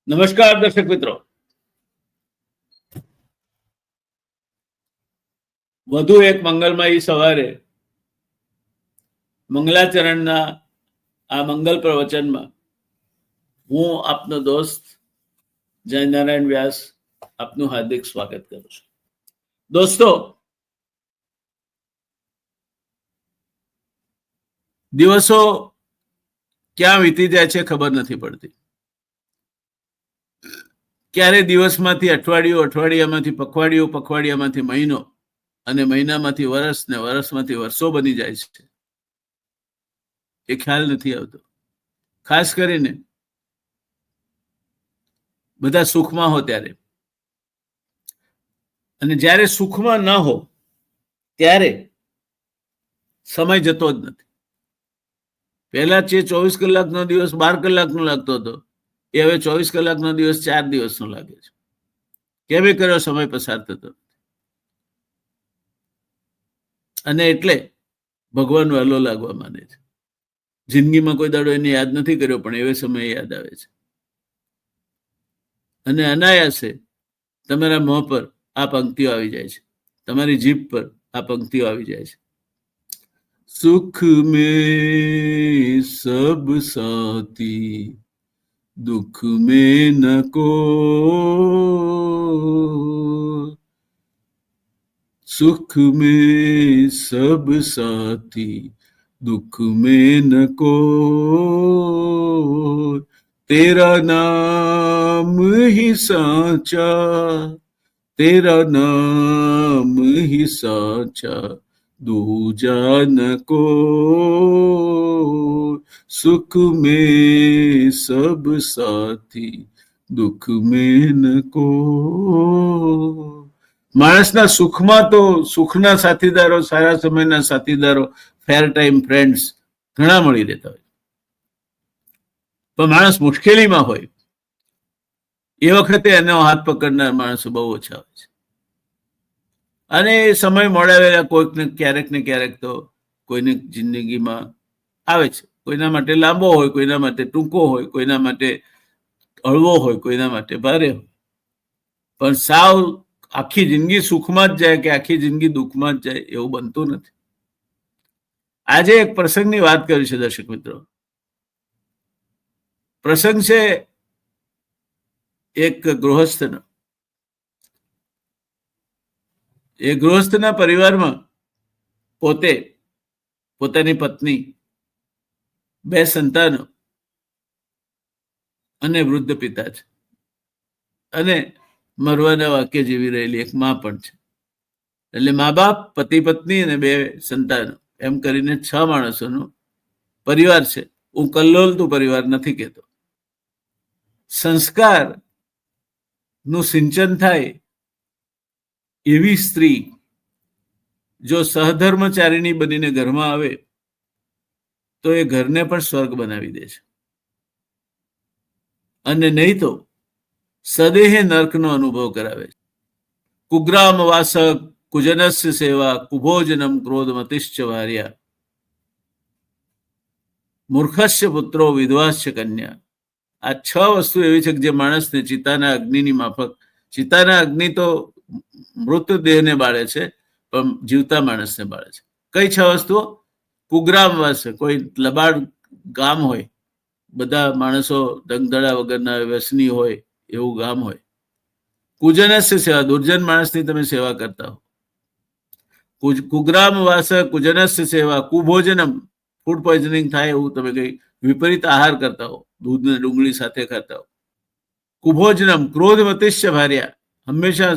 નમસ્કાર દર્શક મિત્રો, વધુ એક મંગલમય સવારે મંગલાચરણના આ મંગલ પ્રવચનમાં હું આપનો દોસ્ત જયનારાયણ વ્યાસ આપનું હાર્દિક સ્વાગત કરું છું. દોસ્તો, દિવસો ક્યાં વીતી જાય છે ખબર નથી પડતી. ક્યારે દિવસમાંથી અઠવાડિયું, અઠવાડિયામાંથી પખવાડિયું, પખવાડિયામાંથી મહિનો અને મહિનામાંથી વર્ષ ને વર્ષમાંથી વર્ષો બની જાય છે એ ખ્યાલ નથી આવતો. ખાસ કરીને બધા સુખમાં હો ત્યારે, અને જ્યારે સુખમાં ન હો ત્યારે સમય જતો જ નથી. પહેલા જે 24 કલાકનો દિવસ 12 કલાકનો લાગતો હતો એ હવે 24 કલાકનો દિવસ 4 દિવસનો લાગે છે. કેમ કર્યો સમય પસાર થતો અને એટલે ભગવાન વહેલો લાગવા માંડે છે. જિંદગીમાં કોઈ દાડો એને યાદ નથી કર્યો, પણ એવે સમયે યાદ આવે છે. અને અનાયાસે તમારા મોં પર આ પંક્તિઓ આવી જાય છે, તમારી જીભ પર આ પંક્તિઓ આવી જાય છે. સુખ में सब साथी, दुख में न को, सुख में सब साथी, दुख में न को, तेरा नाम ही साचा, तेरा नाम ही साचा, दूजा न को, सुख में सब साथी, दुख में न को. માણસના સુખમાં તો સુખના સાથીદારો, સારા સમયના સાથીદારો, ફેર ટાઈમ ફ્રેન્ડ્સ ઘણા મળી રહેતા હોય, પણ માણસ મુશ્કેલીમાં હોય એ વખતે એનો હાથ પકડનાર માણસો બહુ ઓછા હોય છે. અને એ સમય મોડાવેલા કોઈક ને ક્યારેક તો કોઈની જિંદગીમાં આવે છે. કોઈના માટે લાંબો હોય, કોઈના માટે ટૂંકો હોય, કોઈના માટે હળવો હોય, કોઈના માટે ભારે હોય, પણ સાવ આખી જિંદગી સુખમાં જ જાય કે આખી જિંદગી દુઃખમાં જ જાય એવું બનતું નથી. આજે એક પ્રસંગની વાત કરી છે દર્શક મિત્રો. પ્રસંગ છે એક ગૃહસ્થનો. એ ગૃહસ્થના પરિવારમાં પોતે, પોતાની પત્ની, 2 સંતાનો અને વૃદ્ધ પિતા છે, અને મરવાના વાક્ય જીવી રહેલી એક માં પણ છે. એટલે મા બાપ, પતિ પત્ની અને 2 સંતાનો, એમ કરીને 6 માણસોનો પરિવાર છે. હું કલ્લોલતું પરિવાર નથી કહેતો. સંસ્કાર નું સિંચન થાય એવી સ્ત્રી જો સહધર્મચારીણી બનીને ઘરમાં આવે તો એ ઘરને પણ સ્વર્ગ બનાવી દે છે, અને નહીં તો સદેહે નર્કનો અનુભવ કરાવે છે. કુગ્રામ વાસ કુજનસ્ય સેવા, કુભોજનમ ક્રોધમતિશ્ચ વાર્યા, મૂર્ખસ્ય પુત્રો વિધવાસ્ય કન્યા. આ 6 વસ્તુ એવી છે કે જે માણસને ચિતાના અગ્નિની માફક, ચિતાના અગ્નિ તો મૃતદેહને બાળે છે પણ જીવતા માણસને બાળે છે. કઈ 6 વસ્તુઓ? કુગ્રામવાસ, કોઈ લબાડ ગામ હોય, બધા માણસો દંગધડા વગરના વ્યસની હોય એવું ગામ હોય. કુજનસ્ય સેવા, દુર્જન માણસની તમે સેવા કરતા હો. કુગ્રામવાસ કુજનસ્ય સેવા, કુભોજનમ, ફૂડ પોઈઝનિંગ થાય એવું તમે કઈ વિપરીત આહાર કરતા હો, દૂધ ને ડુંગળી સાથે ખાતા હો. કુભોજનમ ક્રોધમતિશ્ય ભાર્યા, હંમેશા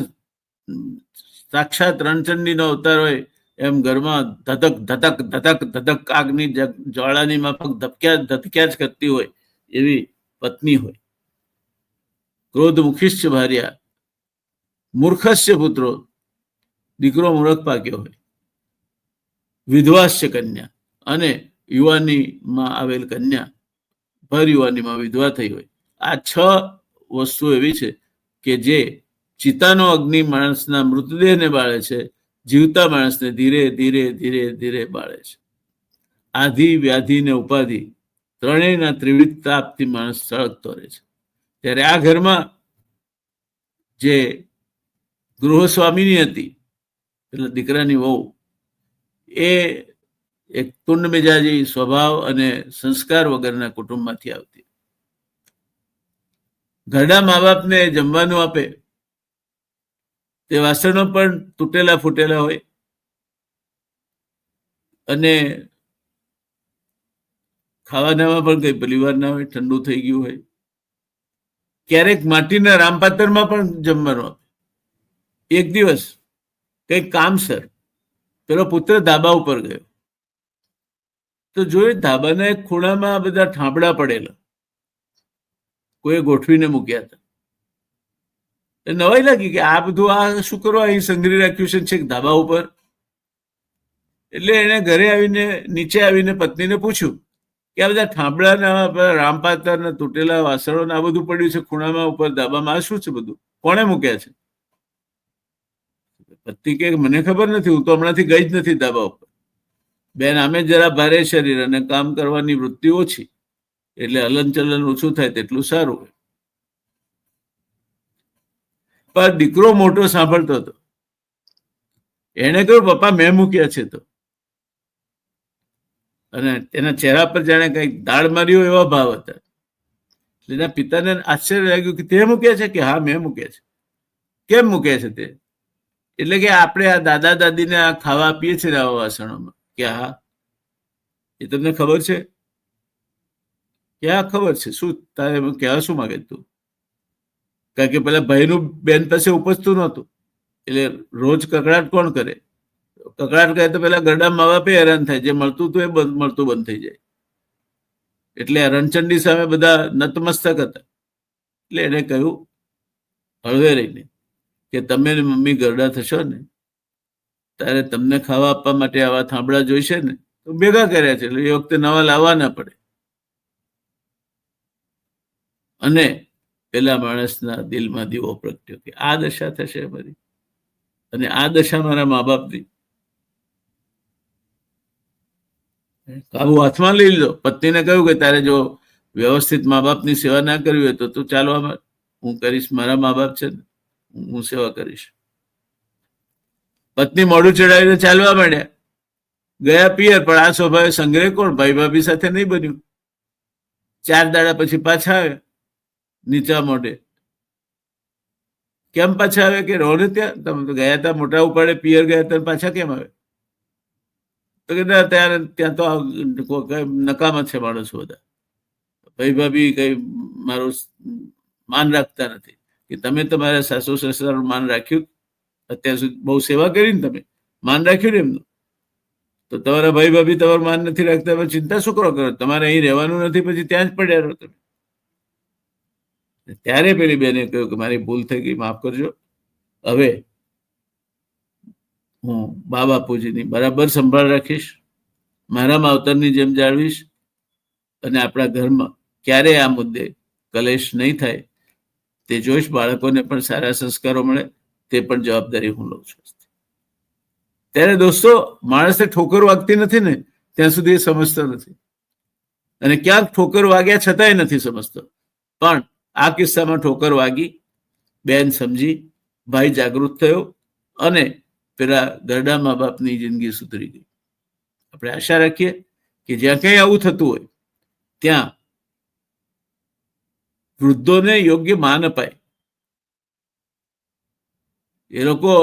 સાક્ષાત રણચંડીનો અવતાર હોય એમ ઘરમાં ધધક ધધક ધધક ધધક આગની જ્વાળાની માફક ધબક્યા જ કરતી હોય એવી પત્ની હોય. ક્રોધમુખિશ્ચ ભાર્યા, મૂર્ખસ્ય પુત્રો, દીકરો મૂર્ખ પાક્યો હોય. વિધવાસ્ય કન્યા, અને યુવાનીમાં આવેલ કન્યા ભર યુવાનીમાં વિધવા થઈ હોય. આ 6 વસ્તુ એવી છે કે જે ચિતાનો અગ્નિ માણસના મૃતદેહને બાળે છે, જીવતા માણસને ધીરે ધીરે ધીરે ધીરે બાળે છે. આધિ, વ્યાધિ ને ઉપાધિ ત્રણેયના ત્રિવિધ તાપથી માણસ સળગતો રહે છે. ત્યારે આ ઘરમાં જે ગૃહસ્વામીની હતી, પેલા દીકરાની વહુ, એ એક તુંડ મિજાજી સ્વભાવ અને સંસ્કાર વગરના કુટુંબમાંથી આવતી. ઘરડા મા બાપને જમવાનું આપે તે વાસણો પણ તૂટેલા ફૂટેલા હોય અને ખાવાનામાં પણ કઈ પરિવાર ના હોય, ઠંડુ થઈ ગયું હોય. ક્યારેક માટીના રામપાતરમાં પણ જમવાનું આપે. એક દિવસ કઈક કામસર પેલો પુત્ર ધાબા ઉપર ગયો તો જોયું ધાબાના એક ખૂણામાં બધા ઠાંબડા પડેલા, કોઈ ગોઠવીને મૂક્યા હતા. નવાઈ લાગી કે આ બધું આ શું કરવા અહીં સંગ્રહી રાખ્યું છે છેક ધાબા ઉપર. એટલે એને ઘરે આવીને નીચે આવીને પત્નીને પૂછ્યું કે આ બધા ઠાંબડાના રામપાતરના તૂટેલા વાસણો આ બધું પડ્યું છે ખૂણામાં ઉપર ધાબામાં, આ શું છે બધું, કોણે મૂક્યા છે? પત્ની કે મને ખબર નથી, હું તો હમણાંથી ગઈ જ નથી ધાબા ઉપર. બેન, આમે જરા ભારે શરીર અને કામ કરવાની વૃત્તિ ઓછી, એટલે હલનચલન ઓછું થાય તેટલું સારું. પણ દીકરો મોટો સાંભળતો હતો. એને કહ્યું, પપ્પા મેં મૂક્યા છે. તો અને તેના ચહેરા પર જાણે કઈક દાળ માર્યો એવા ભાવ હતા. એના પિતાને આશ્ચર્ય લાગ્યું કે તે મૂક્યા છે? કે હા, મેં મૂક્યા છે. કેમ મૂક્યા છે તે? એટલે કે આપણે આ દાદા દાદીને આ ખાવા આપીએ છીએ આવા વાસણોમાં. કે હા, એ તમને ખબર છે? કે હા ખબર છે. શું તારે કહેવા શું માંગે તું? કારણ કે પેલા ભાઈનું બેન પાસે ઉપજતું નહોતું, એટલે રોજ કકડાટ કોણ કરે? કકડાટ કરે તો પેલા ગરડા મા બાપે હેરાન થાય, જે મળતું હતું એ મળતું બંધ થઈ જાય. એટલે રણચંડી સામે બધા નતમસ્તક હતા. એટલે એને કહ્યું હળવે રહીને કે તમે મમ્મી ગરડા થશો ને ત્યારે તમને ખાવા આપવા માટે આવા થાંભળા જોઈશે ને તો ભેગા કર્યા છે, એટલે એ વખતે નવા લાવવા ના પડે. અને પેલા માણસના દિલમાં દીવો પ્રગટ્યો કે આ દશા થશે મારી, અને આ દશા મારા મા બાપની. કાબુ હાથમાં લઈ લીધો. પત્નીને કહ્યું કે તારે જો વ્યવસ્થિત મા બાપની સેવા ના કરવી હોય તો તું ચાલવા, હું કરીશ, મારા મા બાપ છે ને, હું સેવા કરીશ. પત્ની મોઢું ચડાવીને ચાલવા માંડ્યા. ગયા પિયર, પણ આ સ્વભાવે સંગ્રહ કોણ? ભાઈ ભાભી સાથે નહીં બન્યું. 4 દાડા પછી પાછા આવ્યા નીચા મોઢે. કેમ પાછા આવે? કે રહો ને ત્યાં, તમે તો ગયા હતા મોટા ઉપાડે, પિયર ગયા હતા, પાછા કેમ આવે? તો કે ના, ત્યાં તો નકામા છે માણસો બધા, ભાઈ ભાભી કઈ મારું માન રાખતા નથી. કે તમે તમારા સાસુ સસરાનું માન રાખ્યું? અત્યાર સુધી બહુ સેવા કરીને તમે માન રાખ્યું ને એમનું, તો તમારા ભાઈ ભાભી તમારું માન નથી રાખતા, હવે ચિંતા શું કરો? તમારે અહીં રહેવાનું નથી, પછી ત્યાં જ પડ્યા રહો તમે. ત્યારે પેલી બેને કહ્યું કે મારી ભૂલ થઈ ગઈ, માફ કરજો. હવે હું બા બાપુજીની બરાબર સંભાળ રાખીશ, મારા માવતરની જેમ જાળવીશ, અને આપણા ઘરમાં ક્યારે આ મુદ્દે કલેશ નહીં થાય તે જોઈશ. બાળકોને પણ સારા સંસ્કારો મળે તે પણ જવાબદારી હું લઉં છું. ત્યારે દોસ્તો, માણસને ઠોકર વાગતી નથી ને ત્યાં સુધી એ સમજતો નથી, અને ક્યાંક ઠોકર વાગ્યા છતાંય નથી સમજતો. પણ આ કિસ્સામાં ઠોકર વાગી, બેન સમજી, ભાઈ જાગૃત થયો, અને પેલા ગરડા મા બાપની જિંદગી સુધરી ગઈ. આપણે આશા રાખીએ કે જ્યાં કંઈ આવું થતું હોય ત્યાં વૃદ્ધોને યોગ્ય માન અપાય. એ લોકો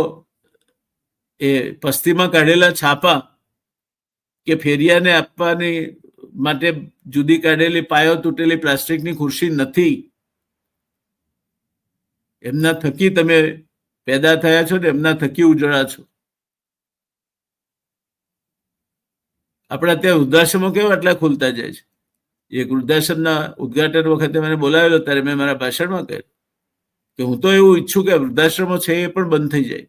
એ પસ્તીમાં કાઢેલા છાપા કે ફેરિયાને આપવાની માટે જુદી કાઢેલી પાયો તૂટેલી પ્લાસ્ટિકની ખુરશી નથી. એમના થકી તમે પેદા થયા છો ને એમના થકી ઉજળા છો. આપણા ત્યાં વૃદ્ધાશ્રમો કેવા આટલા ખુલતા જાય છે. એક વૃદ્ધાશ્રમના ઉદઘાટન વખતે મને બોલાવેલો, ત્યારે મેં મારા ભાષણમાં કહ્યું કે હું તો એવું ઈચ્છું કે વૃદ્ધાશ્રમો છે એ પણ બંધ થઈ જાય.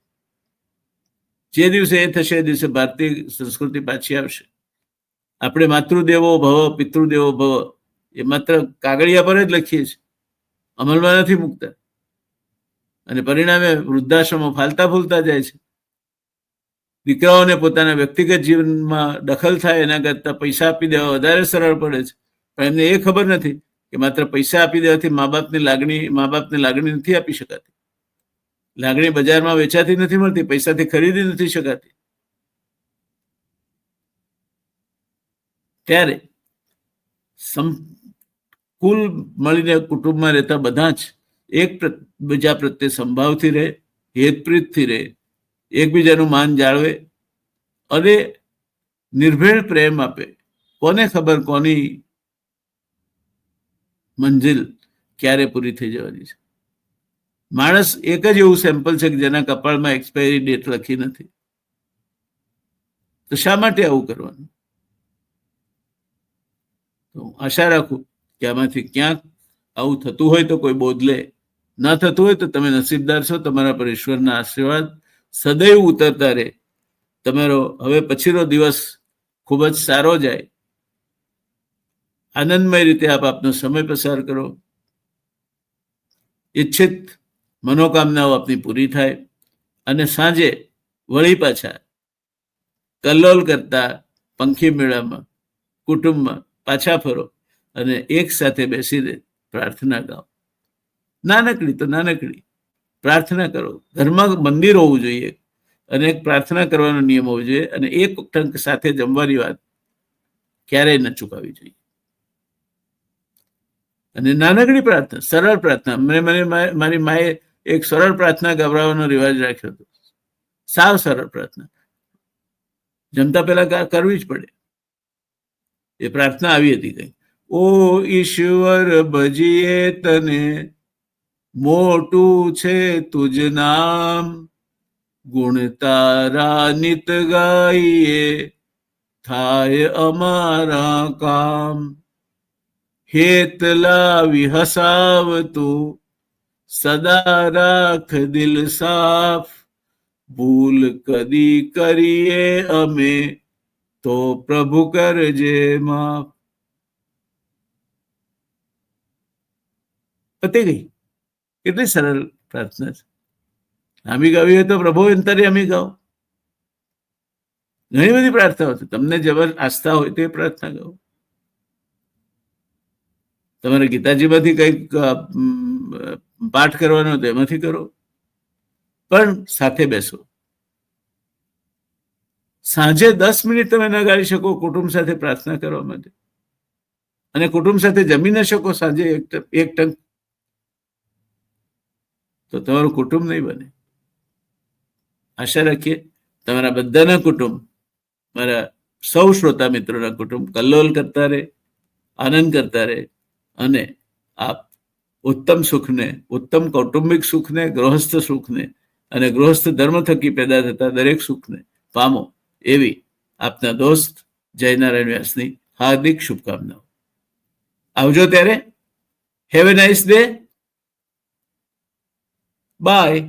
જે દિવસે એ થશે એ દિવસે ભારતીય સંસ્કૃતિ પાછી આવશે. આપણે માતૃદેવો ભવ, પિતૃદેવો ભવ એ માત્ર કાગળિયા પર જ લખીએ છીએ, અમલમાં નથી મૂકતા, અને પરિણામે વૃદ્ધાશ્રમો ફાલતા ફૂલતા જાય છે. દીકરાઓને પોતાના વ્યક્તિગત જીવનમાં દખલ થાય એના કરતા પૈસા આપી દેવા વધારે સરળ પડે છે. પણ એમને એ ખબર નથી કે માત્ર પૈસા આપી દેવાથી મા બાપની લાગણી નથી આપી શકાતી. લાગણી બજારમાં વેચાતી નથી મળતી, પૈસાથી ખરીદી નથી શકાતી. ત્યારે કુલ મળીને કુટુંબમાં રહેતા બધા જ એક બીજા પ્રત્યે સંભાવથી રહે, હેતપ્રીતથી રહે, એકબીજાનું માન જાળવે અને નિર્ભેળ પ્રેમ આપે. કોને ખબર કોની મંજિલ ક્યારે પૂરી થઈ જવાની છે. માણસ એક જ એવું સેમ્પલ છે કે જેના કપાળમાં એક્સપાયરી ડેટ લખી નથી. તો શા માટે આવું કરવાનું? તો આશા રાખું કે આમાંથી ક્યાંક આવું થતું હોય તો કોઈ બોદલે, ના થતું હોય તો તમે નસીબદાર છો. તમારા પર ઈશ્વરના આશીર્વાદ સદૈવ ઉતરતા રહે. તમારો હવે પછીનો દિવસ ખૂબ જ સારો જાય. આનંદમય રીતે આપ આપનો સમય પસાર કરો. ઈચ્છિત મનોકામનાઓ આપની પૂરી થાય અને સાંજે વળી પાછા કલ્લોલ કરતા પંખી મેળામાં કુટુંબમાં પાછા ફરો અને એક સાથે બેસીને પ્રાર્થના ગાઓ. નાનકડી તો નાનકડી પ્રાર્થના કરો. ઘરમાં મંદિર હોવું જોઈએ અને એક પ્રાર્થના કરવાનો નિયમ હોવો જોઈએ અને એક ટંક સાથે જમવાની વાત ક્યારેય ન ચૂકાવી જોઈએ. અને નાનકડી પ્રાર્થના, સરળ પ્રાર્થના. મને મારી માએ એક સરળ પ્રાર્થના ગવડાવવાનો રિવાજ રાખ્યો હતો. સાવ સરળ પ્રાર્થના, જમતા પહેલા કરવી જ પડે. એ પ્રાર્થના આવી હતી કઈ, ઓ ઈશ્વર ભજીએ તને, મોટું છે તુજ નામ, ગુણ તારા નિત ગાઈએ, થાય અમારા કામ. હેત લાવી હસાવતું, સદા રાખ દિલ સાફ, ભૂલ કદી કરીએ અમે, તો પ્રભુ કરજે માફ. પતી ગઈ. કેટલી સરળ પ્રાર્થના છે. આમી ગાવી હોય તો પ્રભુ અંતરે આમી ગાઓ. ઘણી બધી પ્રાર્થનાઓ છે. તમને જબર આસ્થા હોય તો એ પ્રાર્થના ગાઓ. તમારે ગીતાજીમાંથી કંઈક પાઠ કરવાનો તો એમાંથી કરો, પણ સાથે બેસો. સાંજે 10 મિનિટ તમે ન ગાળી શકો કુટુંબ સાથે પ્રાર્થના કરવા માટે, અને કુટુંબ સાથે જમી ન શકો સાંજે એક ટંક, તો તમારું કુટુંબ નહીં બને. આશા રાખીએ તમારા બધાના કુટુંબ, મારા સૌ શ્રોતા મિત્રોના કુટુંબ કલ્લોલ કરતા રહે, આનંદ કરતા રહે અને આપ ઉત્તમ સુખને, ઉત્તમ કૌટુંબિક સુખને, ગૃહસ્થ સુખને અને ગૃહસ્થ ધર્મ થકી પેદા થતા દરેક સુખને પામો એવી આપના દોસ્ત જયનારાયણ વ્યાસની હાર્દિક શુભકામનાઓ. આવજો ત્યારે. Have a nice day. By.